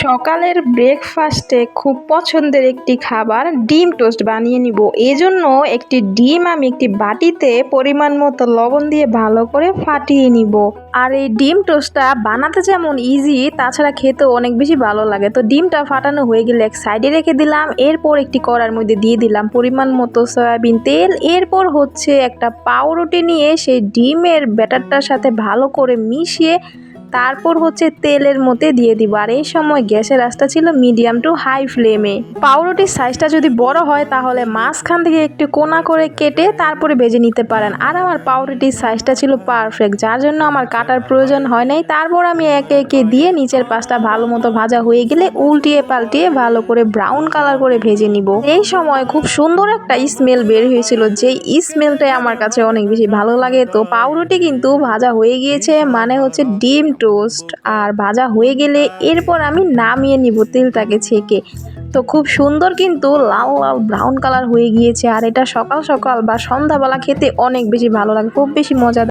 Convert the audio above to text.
সকালের ব্রেকফাস্টে খুব পছন্দের একটি খাবার ডিম টোস্ট বানিয়ে নিব। এজন্য একটি ডিম আমি একটি বাটিতে পরিমাণ মতো লবণ দিয়ে ভালো করে ফাটিয়ে নিব। আর এই ডিম টোস্টটা বানাতে যেমন ইজি, তাছাড়া খেতেও অনেক বেশি ভালো লাগে। তো ডিমটা ফাটানো হয়ে গেলে এক সাইডে রেখে দিলাম। এরপর একটি কড়ার মধ্যে দিয়ে দিলাম পরিমাণ মতো সয়াবিন তেল। এরপর হচ্ছে একটা পাউরুটি নিয়ে সেই ডিমের ব্যাটারটার সাথে ভালো করে মিশিয়ে তারপর হচ্ছে তেলের মধ্যে দিয়ে দিব। আর এই সময় গ্যাসের আঁচটা ছিল মিডিয়াম টু হাই ফ্লেমে। পাউরুটির সাইজটা যদি বড় হয় তাহলে মাঝখান থেকে একটু কোনা করে কেটে তারপরে ভেজে নিতে পারেন। আর আমার পাউরুটির সাইজটা ছিল পারফেক্ট, যার জন্য আমার কাটার প্রয়োজন হয় নাই। তারপর আমি একে একে দিয়ে নিচের পাশটা ভালো মতো ভাজা হয়ে গেলে উল্টিয়ে পাল্টিয়ে ভালো করে ব্রাউন কালার করে ভেজে নিব। এই সময় খুব সুন্দর একটা স্মেল বের হয়েছিল, যে স্মেলটাই আমার কাছে অনেক বেশি ভালো লাগে। তো পাউরুটি কিন্তু ভাজা হয়ে গিয়েছে, মানে হচ্ছে ডিম টোস্ট আর ভাজা হয়ে গেলে এরপর আমি নামিয়ে নিব তেলটাকে ছেঁকে। তো খুব সুন্দর কিন্তু লাল লাল ব্রাউন কালার হয়ে গিয়েছে। আর এটা সকাল সকাল বা সন্ধ্যাবেলা খেতে অনেক বেশি ভালো লাগে, খুব বেশি মজা।